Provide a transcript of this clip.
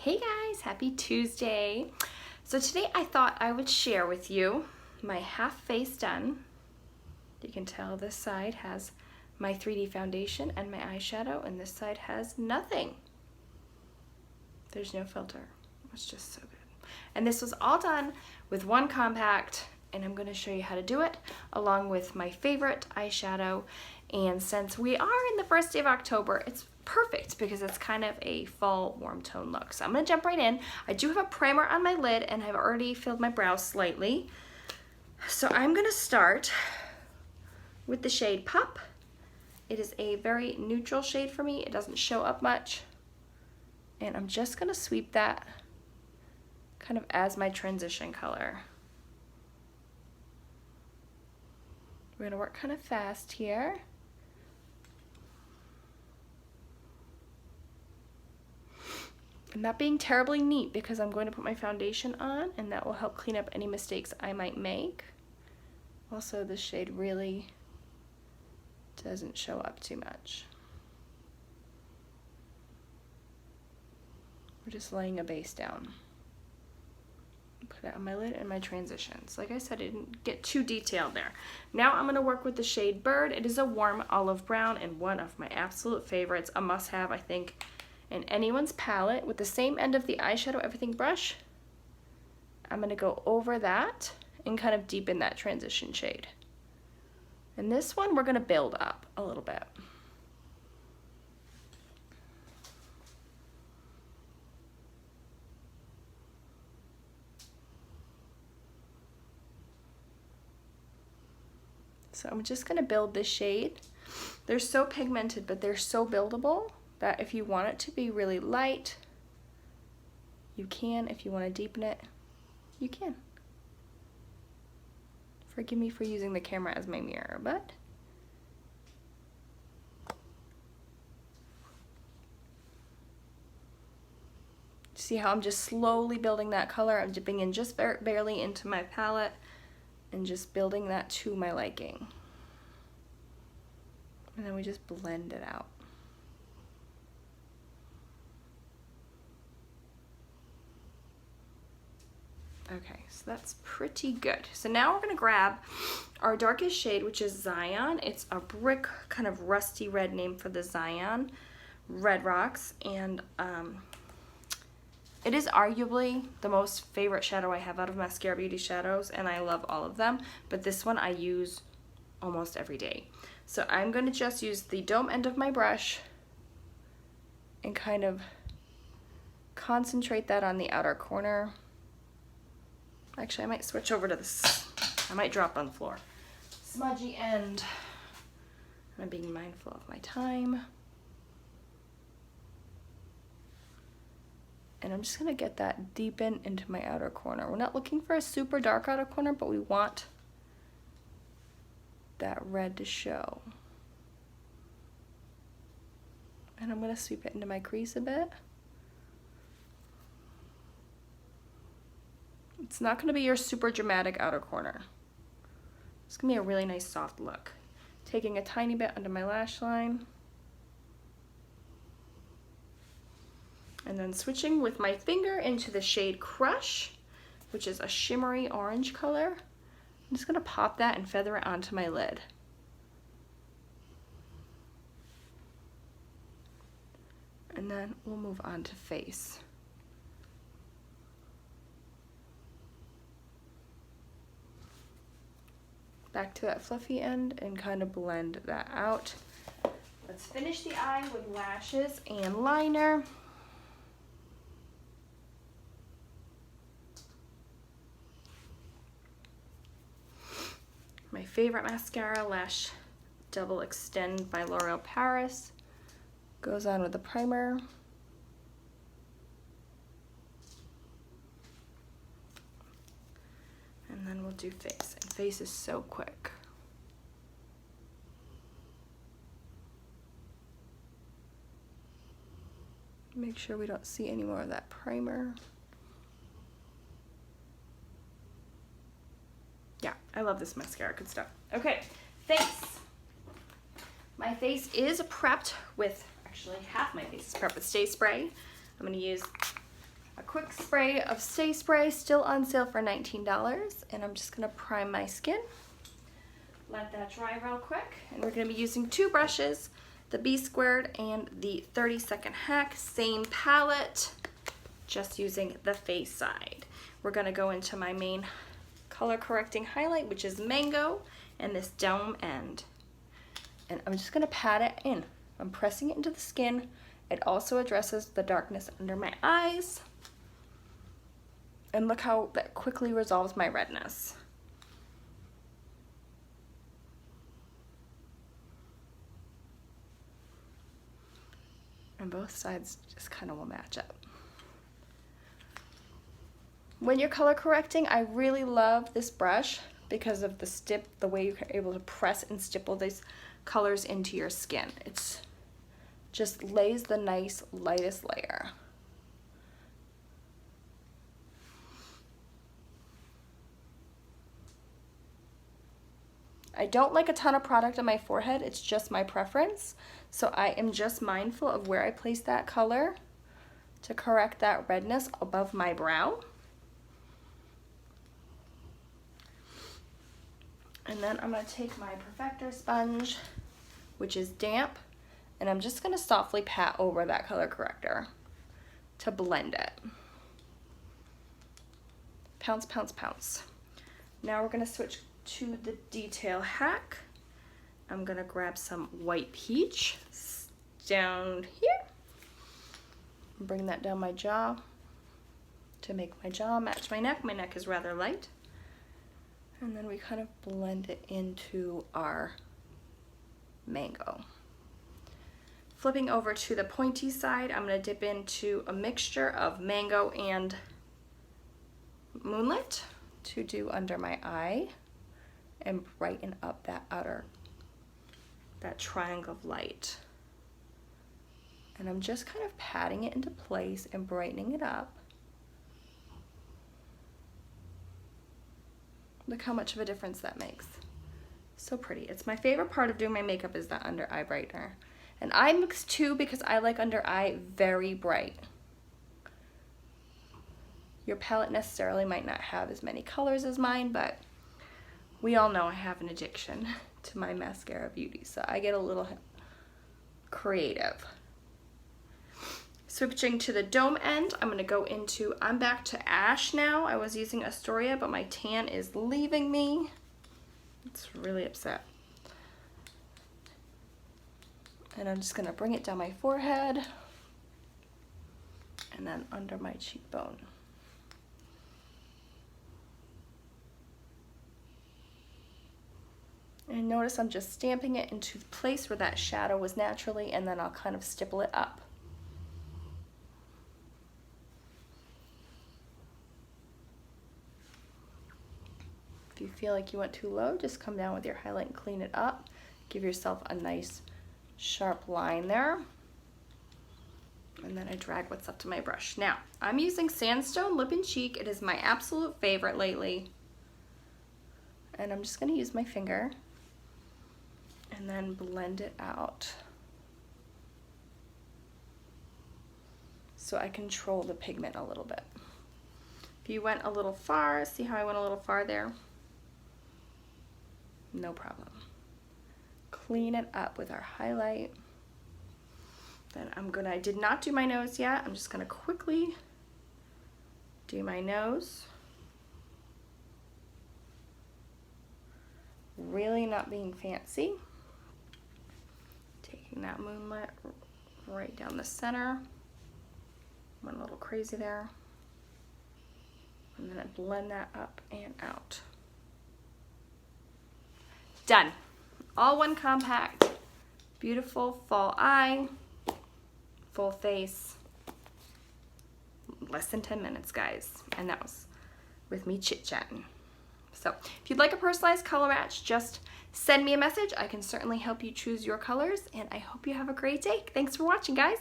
Hey guys, happy Tuesday. So today I thought I would share with you my half face done. You can tell this side has my 3D foundation and my eyeshadow, and this side has nothing. There's no filter. It's just so good. And this was all done with one compact, and I'm going to show you how to do it along with my favorite eyeshadow. And since we are in the first day of October, it's perfect because it's kind of a fall warm tone look. So I'm going to jump right in. I do have a primer on my lid and I've already filled my brows slightly. So I'm going to start with the shade Pop. It is a very neutral shade for me. It doesn't show up much. And I'm just going to sweep that kind of as my transition color. We're going to work kind of fast here. I'm not being terribly neat because I'm going to put my foundation on, and that will help clean up any mistakes I might make. Also, this shade really doesn't show up too much. We're just laying a base down. Put it on my lid and my transitions. Like I said, I didn't get too detailed there. Now I'm going to work with the shade Bird. It is a warm olive brown and one of my absolute favorites, a must-have, I think, in anyone's palette. With the same end of the eyeshadow everything brush, I'm going to go over that and kind of deepen that transition shade. And this one we're going to build up a little bit. So I'm just going to build this shade. They're so pigmented, but they're so buildable that if you want it to be really light, you can. If you want to deepen it, you can. Forgive me for using the camera as my mirror, but see how I'm just slowly building that color. I'm dipping in just barely into my palette and just building that to my liking. And then we just blend it out. Okay, so that's pretty good. So now we're gonna grab our darkest shade, which is Zion. It's a brick, kind of rusty red name for the Zion Red Rocks, and it is arguably the most favorite shadow I have out of Mascara Beauty shadows, and I love all of them, but this one I use almost every day. So I'm gonna just use the dome end of my brush and kind of concentrate that on the outer corner. Actually, I might switch over to this. I might drop on the floor. Smudgy end. I'm being mindful of my time. And I'm just gonna get that deepen into my outer corner. We're not looking for a super dark outer corner, but we want that red to show. And I'm gonna sweep it into my crease a bit. It's not going to be your super dramatic outer corner. It's going to be a really nice soft look. Taking a tiny bit under my lash line. And then switching with my finger into the shade Crush, which is a shimmery orange color. I'm just going to pop that and feather it onto my lid. And then we'll move on to face. Back to that fluffy end and kind of blend that out. Let's finish the eye with lashes and liner. My favorite mascara, Lash Double Extend by L'Oreal Paris. Goes on with the primer. And then we'll do face, and face is so quick. Make sure we don't see any more of that primer. Yeah, I love this mascara, good stuff. Okay, face. My face is prepped with, actually half my face is prepped with Stay Spray. I'm gonna use a quick spray of Stay Spray, still on sale for $19, and I'm just gonna prime my skin. Let that dry real quick, and we're gonna be using two brushes, the B Squared and the 30-second hack, same palette, just using the face side. We're gonna go into my main color correcting highlight, which is Mango, and this dome end. And I'm just gonna pat it in. I'm pressing it into the skin. It also addresses the darkness under my eyes. And look how that quickly resolves my redness. And both sides just kind of will match up. When you're color correcting, I really love this brush because of the way you're able to press and stipple these colors into your skin. It's just lays the nice lightest layer. I don't like a ton of product on my forehead, it's just my preference. So I am just mindful of where I place that color to correct that redness above my brow. And then I'm gonna take my Perfector sponge, which is damp, and I'm just gonna softly pat over that color corrector to blend it. Pounce, pounce, pounce. Now we're gonna switch to the detail hack. I'm gonna grab some white peach down here, bring that down my jaw to make my jaw match my neck. My neck is rather light. And then we kind of blend it into our Mango. Flipping over to the pointy side, I'm gonna dip into a mixture of Mango and Moonlit to do under my eye and brighten up that triangle of light. And I'm just kind of patting it into place and brightening it up. Look how much of a difference that makes. So pretty. It's my favorite part of doing my makeup is that under eye brightener. And I mix too because I like under eye very bright. Your palette necessarily might not have as many colors as mine, but we all know I have an addiction to my mascara beauty, so I get a little creative. Switching to the dome end, I'm back to Ash now. I was using Astoria, but my tan is leaving me. It's really upset. And I'm just gonna bring it down my forehead and then under my cheekbone. And notice I'm just stamping it into the place where that shadow was naturally, and then I'll kind of stipple it up. If you feel like you went too low, just come down with your highlight and clean it up. Give yourself a nice sharp line there. And then I drag what's up to my brush. Now, I'm using Sandstone Lip and Cheek. It is my absolute favorite lately. And I'm just gonna use my finger and then blend it out so I control the pigment a little bit. If you went a little far, see how I went a little far there? No problem. Clean it up with our highlight. Then I did not do my nose yet. I'm just gonna quickly do my nose. Really not being fancy. Taking that Moonlit right down the center. Went a little crazy there. And then I blend that up and out. Done. All one compact, beautiful fall eye, full face. Less than 10 minutes, guys. And that was with me chit-chatting. So if you'd like a personalized color match, just send me a message. I can certainly help you choose your colors, and I hope you have a great day. Thanks for watching, guys.